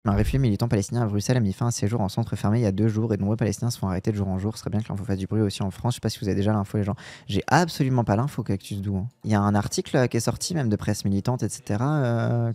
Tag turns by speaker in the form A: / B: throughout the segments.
A: Un réfugié militant palestinien à Bruxelles a mis fin à ses jours en centre fermé il y a 2 jours et de nombreux Palestiniens se font arrêter de jour en jour. Ce serait bien que l'info fasse du bruit aussi en France. Je sais pas si vous avez déjà l'info, les gens. J'ai absolument pas l'info, Cactus Doux. Il y a un article qui est sorti, même de presse militante, etc.,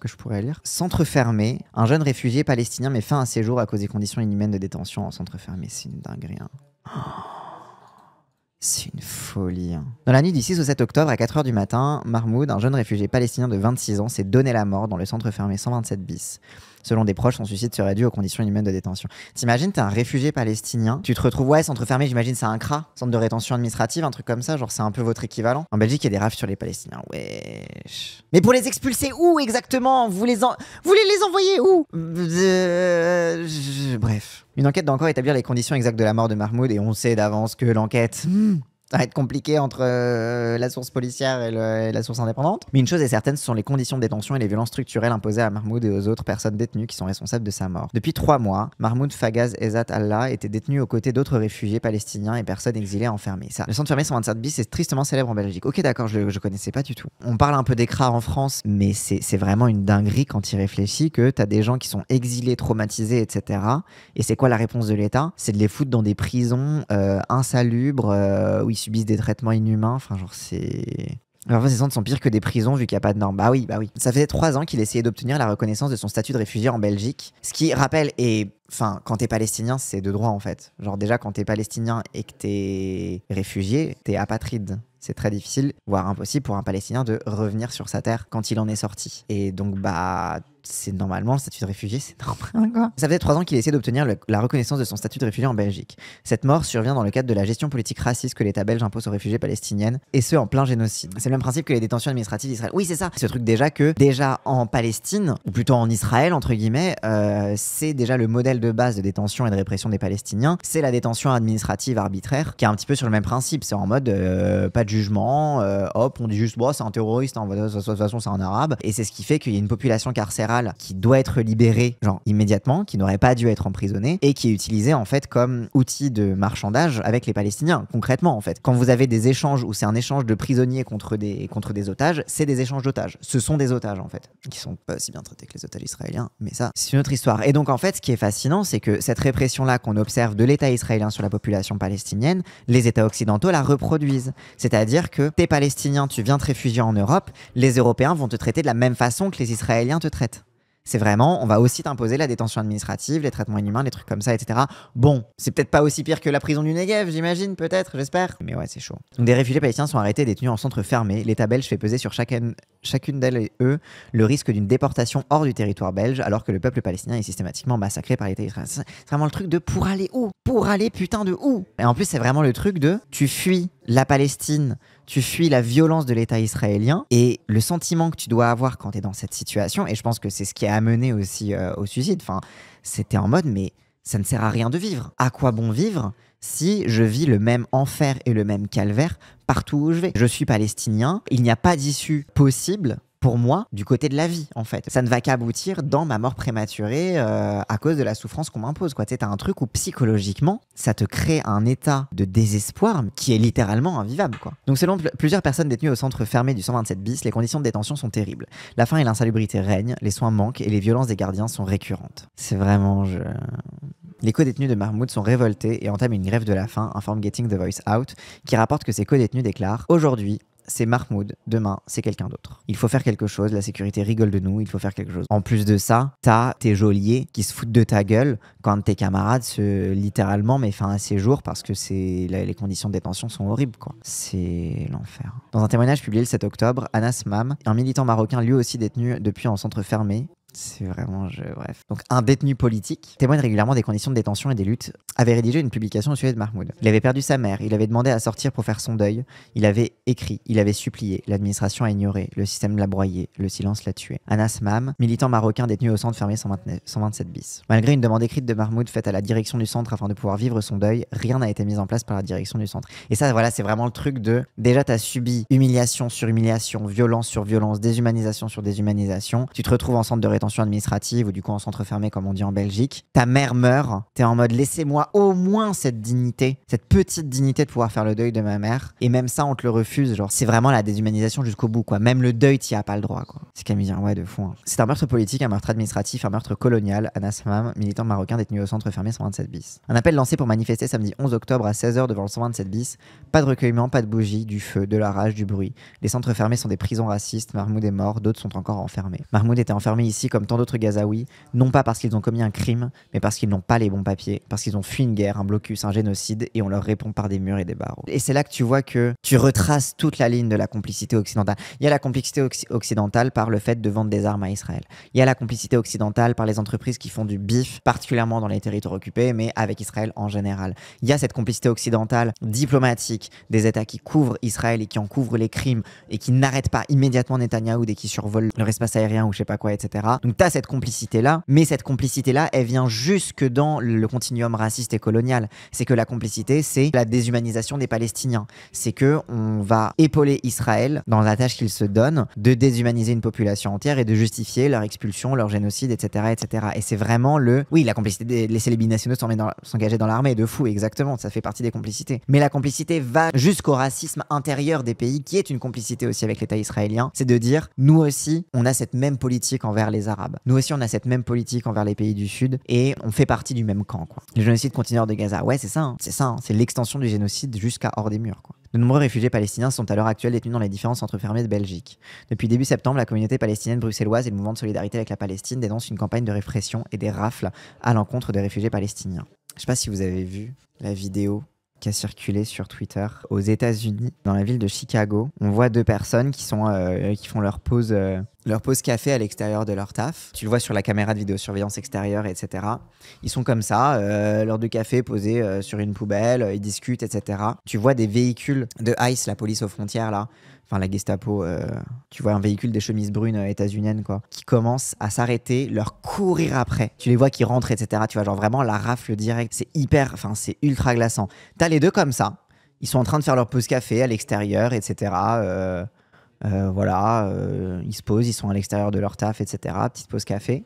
A: que je pourrais lire. Centre fermé. Un jeune réfugié palestinien met fin à ses jours à cause des conditions inhumaines de détention en centre fermé. C'est une dinguerie. Hein. C'est une folie. Hein. Dans la nuit du 6 au 7 octobre, à 4h du matin, Mahmoud, un jeune réfugié palestinien de 26 ans, s'est donné la mort dans le centre fermé 127 bis. Selon des proches, son suicide serait dû aux conditions inhumaines de détention. T'imagines, t'es un réfugié palestinien, tu te retrouves, ouais, centre fermé, j'imagine c'est un CRA, centre de rétention administrative, un truc comme ça, genre c'est un peu votre équivalent. En Belgique, il y a des rafles sur les Palestiniens, wesh. Mais pour les expulser où exactement vous les envoyer où Bref. Une enquête doit encore établir les conditions exactes de la mort de Mahmoud et on sait d'avance que l'enquête... Ça va être compliqué entre la source policière et la source indépendante. Mais une chose est certaine, ce sont les conditions de détention et les violences structurelles imposées à Mahmoud et aux autres personnes détenues qui sont responsables de sa mort. Depuis 3 mois, Mahmoud Fagaz Ezat Allah était détenu aux côtés d'autres réfugiés palestiniens et personnes exilées enfermées. Ça, le centre fermé 127 bis est tristement célèbre en Belgique. Ok, d'accord, je connaissais pas du tout. On parle un peu d'ECRA en France, mais c'est vraiment une dinguerie quand il réfléchit que t'as des gens qui sont exilés, traumatisés, etc. Et c'est quoi la réponse de l'État? C'est de les foutre dans des prisons insalubres où ils subissent des traitements inhumains. Enfin, genre, c'est... Alors, ces centres sont pires que des prisons vu qu'il n'y a pas de normes. Bah oui. Ça faisait 3 ans qu'il essayait d'obtenir la reconnaissance de son statut de réfugié en Belgique. Ce qui, rappelle, est... Enfin, quand t'es palestinien, c'est de droit en fait. Genre déjà, quand t'es palestinien et que t'es réfugié, t'es apatride. C'est très difficile, voire impossible pour un Palestinien de revenir sur sa terre quand il en est sorti. Et donc, bah... c'est normalement le statut de réfugié, c'est normal quoi. Ça faisait 3 ans qu'il essayait d'obtenir la reconnaissance de son statut de réfugié en Belgique. Cette mort survient dans le cadre de la gestion politique raciste que l'État belge impose aux réfugiés palestiniennes, et ce en plein génocide. C'est le même principe que les détentions administratives d'Israël. Oui, c'est ça. Ce truc déjà en Palestine, ou plutôt en Israël entre guillemets, c'est déjà le modèle de base de détention et de répression des Palestiniens. C'est la détention administrative arbitraire, qui est un petit peu sur le même principe. C'est en mode pas de jugement, hop, on dit juste bon, c'est un terroriste, hein, de toute façon c'est un arabe, et c'est ce qui fait qu'il y a une population carcérale qui doit être libérée genre immédiatement, qui n'aurait pas dû être emprisonnée et qui est utilisée en fait comme outil de marchandage avec les Palestiniens concrètement en fait. Quand vous avez des échanges où c'est un échange de prisonniers contre des otages, c'est des échanges d'otages. Ce sont des otages en fait, qui sont pas aussi bien traités que les otages israéliens, mais ça c'est une autre histoire. Et donc en fait ce qui est fascinant, c'est que cette répression là qu'on observe de l'État israélien sur la population palestinienne, les États occidentaux la reproduisent. C'est-à-dire que t'es palestinien, tu viens te réfugier en Europe, les Européens vont te traiter de la même façon que les Israéliens te traitent. C'est vraiment, on va aussi t'imposer la détention administrative, les traitements inhumains, les trucs comme ça, etc. Bon, c'est peut-être pas aussi pire que la prison du Negev, j'imagine, peut-être, j'espère. Mais ouais, c'est chaud. Donc des réfugiés palestiniens sont arrêtés et détenus en centre fermé. L'État belge fait peser sur chacune d'elles et eux le risque d'une déportation hors du territoire belge, alors que le peuple palestinien est systématiquement massacré par l'État israélien. C'est vraiment le truc de pour aller où? Pour aller putain de où? Et en plus, c'est vraiment le truc de tu fuis la Palestine, tu fuis la violence de l'État israélien et le sentiment que tu dois avoir quand tu es dans cette situation, et je pense que c'est ce qui a amené aussi au suicide, enfin, c'était en mode mais ça ne sert à rien de vivre. À quoi bon vivre si je vis le même enfer et le même calvaire partout où je vais? Je suis palestinien, il n'y a pas d'issue possible pour moi, du côté de la vie, en fait. Ça ne va qu'aboutir dans ma mort prématurée à cause de la souffrance qu'on m'impose, quoi. Tu sais, t'as un truc où psychologiquement, ça te crée un état de désespoir qui est littéralement invivable, quoi. Donc, selon plusieurs personnes détenues au centre fermé du 127 bis, les conditions de détention sont terribles. La faim et l'insalubrité règnent, les soins manquent et les violences des gardiens sont récurrentes. C'est vraiment... Les co-détenus de Mahmoud sont révoltés et entament une grève de la faim, informe Getting the Voice Out, qui rapporte que ces co-détenus déclarent « Aujourd'hui, c'est Mahmoud, demain, c'est quelqu'un d'autre. Il faut faire quelque chose, la sécurité rigole de nous, il faut faire quelque chose. » En plus de ça, t'as tes geôliers qui se foutent de ta gueule quand tes camarades se littéralement mettent fin à ses jours parce que les conditions de détention sont horribles, quoi. C'est l'enfer. Dans un témoignage publié le 7 octobre, Anas Mam, un militant marocain lui aussi détenu depuis en centre fermé, c'est vraiment... Bref. Donc, un détenu politique témoigne régulièrement des conditions de détention et des luttes, avait rédigé une publication au sujet de Mahmoud. Il avait perdu sa mère, il avait demandé à sortir pour faire son deuil, il avait écrit, il avait supplié, l'administration a ignoré, le système l'a broyé, le silence l'a tué. Anas Mam, militant marocain détenu au centre fermé 127 bis. Malgré une demande écrite de Mahmoud faite à la direction du centre afin de pouvoir vivre son deuil, rien n'a été mis en place par la direction du centre. Et ça, voilà, c'est vraiment le truc de... Déjà, t'as subi humiliation sur humiliation, violence sur violence, déshumanisation sur déshumanisation, tu te retrouves en centre de rétention administrative ou du coup en centre fermé comme on dit en Belgique, ta mère meurt, t'es en mode laissez-moi au moins cette dignité, cette petite dignité de pouvoir faire le deuil de ma mère, et même ça on te le refuse refuse. Genre, c'est vraiment la déshumanisation jusqu'au bout, quoi. Même le deuil, t'y as pas le droit, quoi. C'est camésien, ouais, de fou. Hein. C'est un meurtre politique, un meurtre administratif, un meurtre colonial. Anas Hamam, militant marocain détenu au centre fermé 127 bis. Un appel lancé pour manifester samedi 11 octobre à 16h devant le 127 bis. Pas de recueillement, pas de bougies, du feu, de la rage, du bruit. Les centres fermés sont des prisons racistes. Mahmoud est mort, d'autres sont encore enfermés. Mahmoud était enfermé ici comme tant d'autres Gazaouis, non pas parce qu'ils ont commis un crime, mais parce qu'ils n'ont pas les bons papiers, parce qu'ils ont fui une guerre, un blocus, un génocide, et on leur répond par des murs et des barreaux. Et c'est là que tu vois que tu retraces toute la ligne de la complicité occidentale. Il y a la complicité occidentale par le fait de vendre des armes à Israël. Il y a la complicité occidentale par les entreprises qui font du bif, particulièrement dans les territoires occupés, mais avec Israël en général. Il y a cette complicité occidentale diplomatique des États qui couvrent Israël et qui en couvrent les crimes et qui n'arrêtent pas immédiatement Netanyahou dès qu'il survole leur espace aérien ou je sais pas quoi, etc. Donc t'as cette complicité-là, mais cette complicité-là, elle vient jusque dans le continuum raciste et colonial. C'est que la complicité, c'est la déshumanisation des Palestiniens. C'est que on va épauler Israël dans la tâche qu'il se donne de déshumaniser une population entière et de justifier leur expulsion, leur génocide, etc., etc. Et c'est vraiment la complicité de laisser les binationaux s'engager dans l'armée, de fou, exactement, ça fait partie des complicités. Mais la complicité va jusqu'au racisme intérieur des pays, qui est une complicité aussi avec l'État israélien, c'est de dire, nous aussi, on a cette même politique envers les Arabes. Nous aussi, on a cette même politique envers les pays du Sud, et on fait partie du même camp, quoi. Le génocide continueur de Gaza, ouais, c'est ça, hein. C'est l'extension du génocide jusqu'à hors des murs, quoi. De nombreux réfugiés palestiniens sont à l'heure actuelle détenus dans les différents centres fermés de Belgique. Depuis début septembre, la communauté palestinienne bruxelloise et le mouvement de solidarité avec la Palestine dénoncent une campagne de répression et des rafles à l'encontre des réfugiés palestiniens. Je sais pas si vous avez vu la vidéo qui a circulé sur Twitter aux États-Unis, dans la ville de Chicago. On voit deux personnes qui font leur pause café à l'extérieur de leur taf. Tu le vois sur la caméra de vidéosurveillance extérieure, etc. Ils sont comme ça, l'heure de café posé sur une poubelle, ils discutent, etc. Tu vois des véhicules de ICE, la police aux frontières, là, enfin la Gestapo, tu vois un véhicule des chemises brunes états-uniennes, quoi, qui commence à s'arrêter, leur courir après. Tu les vois qui rentrent, etc. Tu vois, genre vraiment la rafle directe. C'est ultra glaçant. T'as les deux comme ça. Ils sont en train de faire leur pause café à l'extérieur, etc. Ils se posent, ils sont à l'extérieur de leur taf, etc. Petite pause café.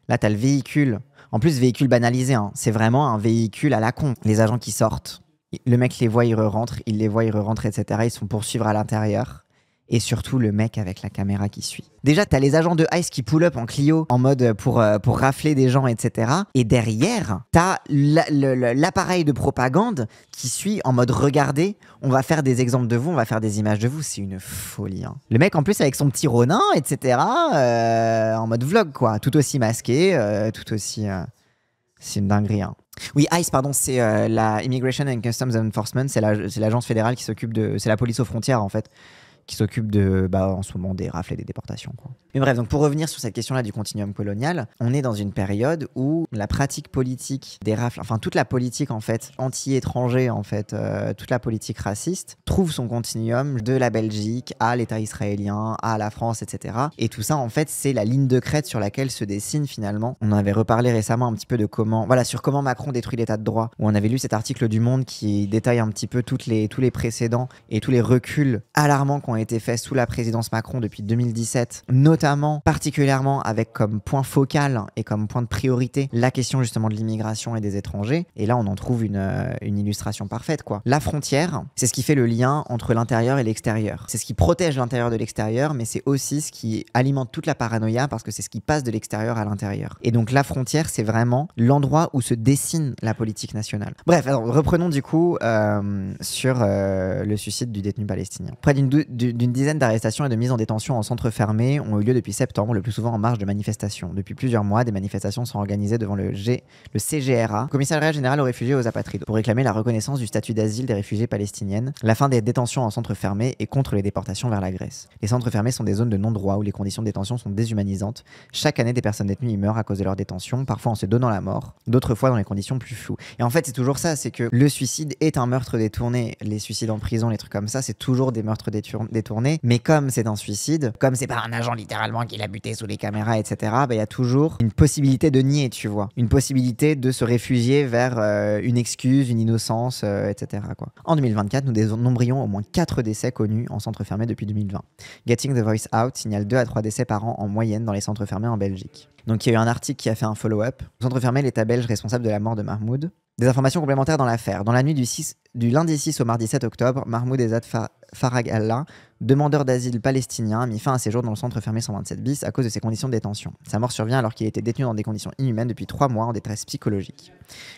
A: Là, t'as le véhicule. En plus, véhicule banalisé, hein. C'est vraiment un véhicule à la con. Les agents qui sortent. Le mec les voit, il re-rentre, il les voit, il re-rentre, etc. Ils se font poursuivre à l'intérieur. Et surtout, le mec avec la caméra qui suit. Déjà, t'as les agents de ICE qui pull up en Clio en mode pour rafler des gens, etc. Et derrière, t'as l'appareil de propagande qui suit en mode regardez, on va faire des exemples de vous, on va faire des images de vous. C'est une folie, hein. Le mec en plus avec son petit Ronin, etc. En mode vlog, quoi. Tout aussi masqué, tout aussi... c'est une dinguerie, hein. Oui, ICE, pardon, c'est la Immigration and Customs Enforcement, c'est l'agence fédérale qui s'occupe de... C'est la police aux frontières, en fait, qui s'occupe de, en ce moment, des rafles et des déportations, quoi. Mais bref, donc pour revenir sur cette question-là du continuum colonial, on est dans une période où la pratique politique des rafles, enfin toute la politique en fait anti-étranger, en fait, toute la politique raciste, trouve son continuum de la Belgique à l'État israélien, à la France, etc. Et tout ça, en fait, c'est la ligne de crête sur laquelle se dessine finalement. On en avait reparlé récemment un petit peu de comment Macron détruit l'État de droit, où on avait lu cet article du Monde qui détaille un petit peu tous les précédents et tous les reculs alarmants qui ont été faits sous la présidence Macron depuis 2017, notamment, particulièrement avec comme point focal et comme point de priorité la question justement de l'immigration et des étrangers. Et là, on en trouve une illustration parfaite, quoi. La frontière, c'est ce qui fait le lien entre l'intérieur et l'extérieur. C'est ce qui protège l'intérieur de l'extérieur, mais c'est aussi ce qui alimente toute la paranoïa parce que c'est ce qui passe de l'extérieur à l'intérieur. Et donc la frontière, c'est vraiment l'endroit où se dessine la politique nationale. Bref, alors reprenons du coup sur le suicide du détenu palestinien. Près d'une dizaine d'arrestations et de mises en détention en centre fermé ont eu lieu depuis septembre, le plus souvent en marge de manifestations. Depuis plusieurs mois, des manifestations sont organisées devant le CGRA, Commissariat général aux réfugiés et aux apatrides, pour réclamer la reconnaissance du statut d'asile des réfugiés palestiniennes, la fin des détentions en centre fermé et contre les déportations vers la Grèce. Les centres fermés sont des zones de non-droit où les conditions de détention sont déshumanisantes. Chaque année, des personnes détenues y meurent à cause de leur détention, parfois en se donnant la mort, d'autres fois dans les conditions plus floues. Et en fait, c'est toujours ça, c'est que le suicide est un meurtre détourné. Les suicides en prison, les trucs comme ça, c'est toujours des meurtres détournés. Mais comme c'est un suicide, comme c'est pas un agent littéralement qui l'a buté sous les caméras, etc., il y a toujours une possibilité de nier, tu vois. Une possibilité de se réfugier vers une excuse, une innocence, etc., quoi. En 2024, nous dénombrions au moins 4 décès connus en centre fermé depuis 2020. Getting the Voice Out signale 2 à 3 décès par an en moyenne dans les centres fermés en Belgique. Donc il y a eu un article qui a fait un follow-up. Centre fermé, l'État belge responsable de la mort de Mahmoud. Des informations complémentaires dans l'affaire. Dans la nuit du lundi 6 au mardi 7 octobre, Mahmoud Ezad Farag Allah, demandeur d'asile palestinien, a mis fin à ses jours dans le centre fermé 127 bis à cause de ses conditions de détention. Sa mort survient alors qu'il était détenu dans des conditions inhumaines depuis 3 mois en détresse psychologique.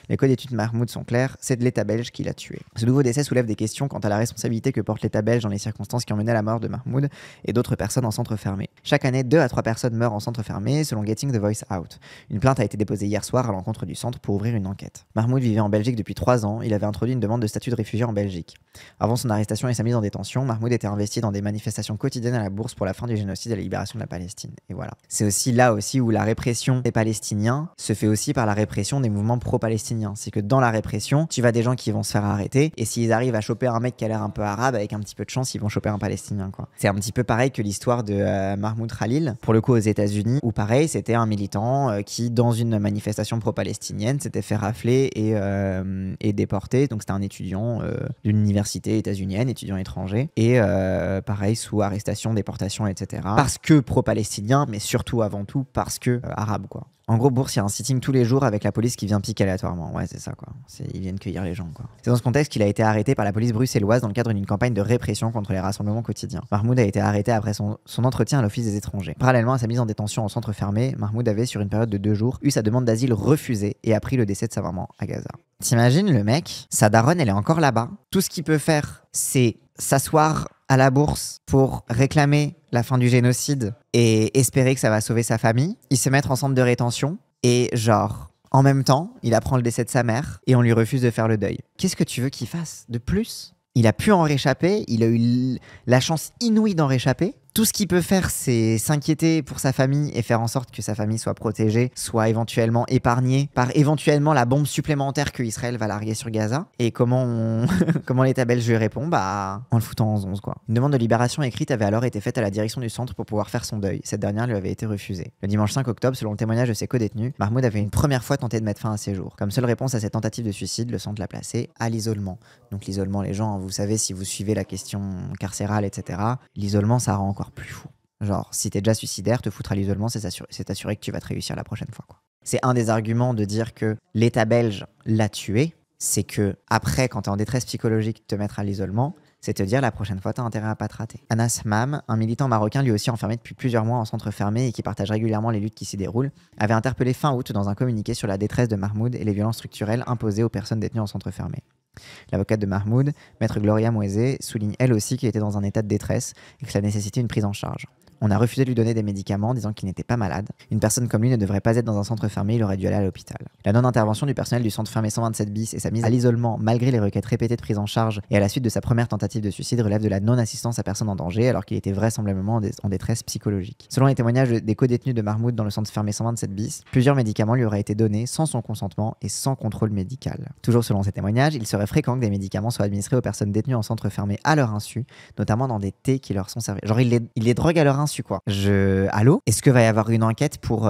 A: Les codes d'études Mahmoud sont clairs, c'est de l'État belge qui l'a tué. Ce nouveau décès soulève des questions quant à la responsabilité que porte l'État belge dans les circonstances qui ont mené à la mort de Mahmoud et d'autres personnes en centre fermé. Chaque année, 2 à 3 personnes meurent en centre fermé, selon Getting the Voice Out. Une plainte a été déposée hier soir à l'encontre du centre pour ouvrir une enquête. Mahmoud vivait en Belgique depuis 3 ans, il avait introduit une demande de statut de réfugié en Belgique. Avant son arrestation et sa mise en détention, Mahmoud était investi dans des manifestations quotidiennes à la bourse pour la fin du génocide et la libération de la Palestine. Et voilà. C'est aussi là aussi où la répression des Palestiniens se fait aussi par la répression des mouvements pro-palestiniens. C'est que dans la répression, tu vas des gens qui vont se faire arrêter, et s'ils arrivent à choper un mec qui a l'air un peu arabe, avec un petit peu de chance, ils vont choper un Palestinien, quoi. C'est un petit peu pareil que l'histoire de Mahmoud Khalil, pour le coup aux États-Unis, où pareil, c'était un militant qui, dans une manifestation pro-palestinienne, s'était fait rafler et déporté. Donc c'était un étudiant d'une université états-unienne, étudiant étranger, et pareil, sous arrestation, déportation, etc. Parce que pro-palestinien, mais surtout avant tout parce que arabe, quoi. En gros, Bourse, il y a un sitting tous les jours avec la police qui vient piquer aléatoirement. Ouais, c'est ça, quoi. Ils viennent cueillir les gens, quoi. C'est dans ce contexte qu'il a été arrêté par la police bruxelloise dans le cadre d'une campagne de répression contre les rassemblements quotidiens. Mahmoud a été arrêté après son entretien à l'Office des étrangers. Parallèlement à sa mise en détention en centre fermé, Mahmoud avait, sur une période de 2 jours, eu sa demande d'asile refusée et appris le décès de sa maman à Gaza. T'imagines le mec, sa daronne, elle est encore là-bas. Tout ce qu'il peut faire, c'est s'asseoir à la bourse pour réclamer la fin du génocide et espérer que ça va sauver sa famille. Ils se mettent en centre de rétention et genre, en même temps, il apprend le décès de sa mère et on lui refuse de faire le deuil. Qu'est-ce que tu veux qu'il fasse de plus ? Il a pu en réchapper, il a eu la chance inouïe d'en réchapper. Tout ce qu'il peut faire, c'est s'inquiéter pour sa famille et faire en sorte que sa famille soit protégée, soit éventuellement épargnée par éventuellement la bombe supplémentaire que Israël va larguer sur Gaza. Et comment l'État belge lui répond ? Bah, en le foutant en 11, quoi. Une demande de libération écrite avait alors été faite à la direction du centre pour pouvoir faire son deuil. Cette dernière lui avait été refusée. Le dimanche 5 octobre, selon le témoignage de ses codétenus, Mahmoud avait une première fois tenté de mettre fin à ses jours. Comme seule réponse à cette tentative de suicide, le centre l'a placé à l'isolement. Donc l'isolement, les gens, vous savez, si vous suivez la question carcérale, etc., l'isolement, ça rend encore plus fou. Genre, si t'es déjà suicidaire, te foutre à l'isolement, c'est t'assurer que tu vas te réussir la prochaine fois, quoi. C'est un des arguments de dire que l'État belge l'a tué, c'est que après, quand t'es en détresse psychologique, te mettre à l'isolement, c'est te dire la prochaine fois, t'as intérêt à pas te rater. Anas Mam, un militant marocain lui aussi enfermé depuis plusieurs mois en centre fermé et qui partage régulièrement les luttes qui s'y déroulent, avait interpellé fin août dans un communiqué sur la détresse de Mahmoud et les violences structurelles imposées aux personnes détenues en centre fermé. L'avocate de Mahmoud, maître Gloria Moisé, souligne elle aussi qu'il était dans un état de détresse et que cela nécessitait une prise en charge. On a refusé de lui donner des médicaments, disant qu'il n'était pas malade. Une personne comme lui ne devrait pas être dans un centre fermé, il aurait dû aller à l'hôpital. La non-intervention du personnel du centre fermé 127 bis et sa mise à l'isolement, malgré les requêtes répétées de prise en charge et à la suite de sa première tentative de suicide, relève de la non-assistance à personne en danger, alors qu'il était vraisemblablement en détresse psychologique. Selon les témoignages des codétenus de Mahmoud dans le centre fermé 127 bis, plusieurs médicaments lui auraient été donnés sans son consentement et sans contrôle médical. Toujours selon ces témoignages, il serait fréquent que des médicaments soient administrés aux personnes détenues en centre fermé à leur insu, notamment dans des thés qui leur sont servis. Genre, il les drogue à leur insu, quoi. Allô ? Est-ce que va y avoir une enquête pour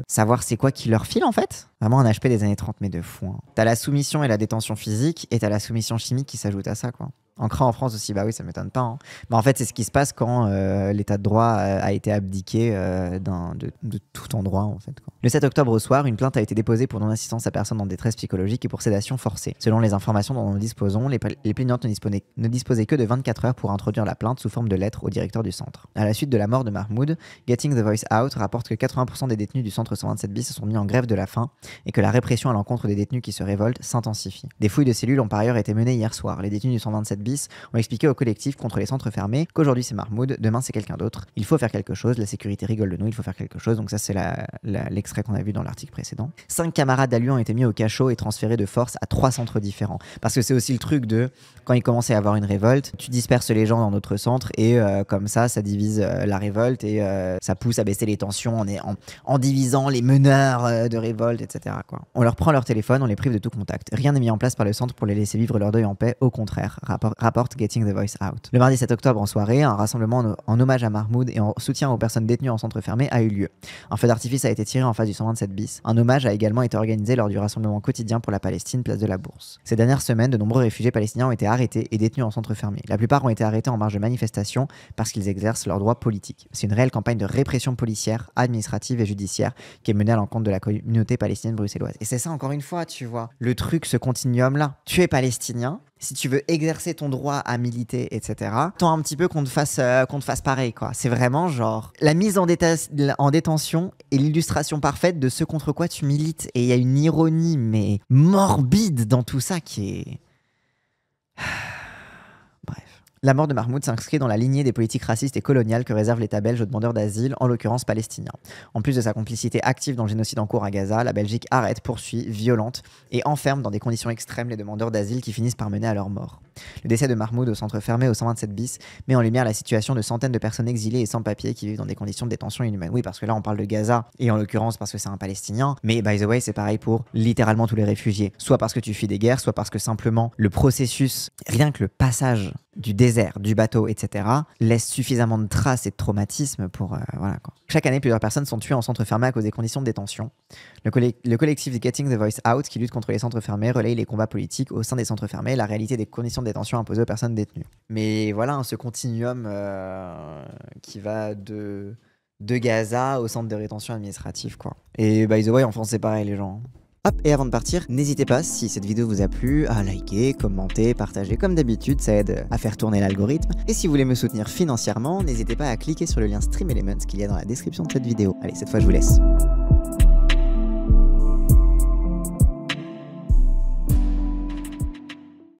A: savoir c'est quoi qui leur file, en fait ? Vraiment un HP des années 30, mais de fou. Hein. T'as la soumission et la détention physique, et t'as la soumission chimique qui s'ajoute à ça, quoi. Ancré en France aussi, bah oui, ça m'étonne pas. Hein. Mais en fait, c'est ce qui se passe quand l'état de droit a été abdiqué de tout endroit, en fait, quoi. Le 7 octobre au soir, une plainte a été déposée pour non-assistance à personne en détresse psychologique et pour sédation forcée. Selon les informations dont nous disposons, les plaignantes ne disposaient que de 24 heures pour introduire la plainte sous forme de lettre au directeur du centre. À la suite de la mort de Mahmoud, Getting the Voice Out rapporte que 80% des détenus du centre 127 bis se sont mis en grève de la faim et que la répression à l'encontre des détenus qui se révoltent s'intensifie. Des fouilles de cellules ont par ailleurs été menées hier soir. Les détenus du 127 bis ont expliqué au collectif contre les centres fermés qu'aujourd'hui c'est Mahmoud, demain c'est quelqu'un d'autre. Il faut faire quelque chose, la sécurité rigole de nous, il faut faire quelque chose. Donc ça c'est l'extrait qu'on a vu dans l'article précédent. 5 camarades à lui ont été mis au cachot et transférés de force à 3 centres différents. Parce que c'est aussi le truc de, quand il commençait à avoir une révolte, tu disperses les gens dans d'autres centres et comme ça divise la révolte et ça pousse à baisser les tensions en divisant les meneurs de révolte, etc., quoi. On leur prend leur téléphone, on les prive de tout contact. Rien n'est mis en place par le centre pour les laisser vivre leur deuil en paix, au contraire, rapporte Getting the Voice Out. Le mardi 7 octobre en soirée, un rassemblement en hommage à Mahmoud et en soutien aux personnes détenues en centre fermé a eu lieu. Un feu d'artifice a été tiré en face du 127 bis. Un hommage a également été organisé lors du rassemblement quotidien pour la Palestine, place de la Bourse. Ces dernières semaines, de nombreux réfugiés palestiniens ont été arrêtés et détenus en centre fermé. La plupart ont été arrêtés en marge de manifestations parce qu'ils exercent leurs droits politiques. C'est une réelle campagne de répression policière, administrative et judiciaire qui est menée à l'encontre de la communauté palestinienne bruxelloise. Et c'est ça encore une fois, tu vois, le truc, ce continuum-là. Tu es palestinien, si tu veux exercer ton droit à militer, etc., tant un petit peu qu'on te fasse pareil, quoi. C'est vraiment genre la mise en détention est l'illustration parfaite de ce contre quoi tu milites. Et il y a une ironie, mais morbide dans tout ça qui est... Bref. La mort de Mahmoud s'inscrit dans la lignée des politiques racistes et coloniales que réserve l'État belge aux demandeurs d'asile, en l'occurrence palestiniens. En plus de sa complicité active dans le génocide en cours à Gaza, la Belgique arrête, poursuit, violente et enferme dans des conditions extrêmes les demandeurs d'asile qui finissent par mener à leur mort. Le décès de Mahmoud au centre fermé au 127 bis met en lumière la situation de centaines de personnes exilées et sans papier qui vivent dans des conditions de détention inhumaines. Oui, parce que là on parle de Gaza, et en l'occurrence parce que c'est un Palestinien, mais by the way c'est pareil pour littéralement tous les réfugiés. Soit parce que tu fuis des guerres, soit parce que simplement le processus, rien que le passage du désert, du bateau, etc., laisse suffisamment de traces et de traumatismes pour... voilà, quoi. Chaque année, plusieurs personnes sont tuées en centre fermé à cause des conditions de détention. Le collectif Getting the Voice Out, qui lutte contre les centres fermés, relaye les combats politiques au sein des centres fermés et la réalité des conditions de détention imposées aux personnes détenues. Mais voilà, hein, ce continuum qui va de Gaza au centre de rétention administrative, quoi. Et by the way, en France, c'est pareil, les gens. Hop, et avant de partir, n'hésitez pas, si cette vidéo vous a plu, à liker, commenter, partager comme d'habitude, ça aide à faire tourner l'algorithme. Et si vous voulez me soutenir financièrement, n'hésitez pas à cliquer sur le lien Stream Elements qu'il y a dans la description de cette vidéo. Allez, cette fois je vous laisse.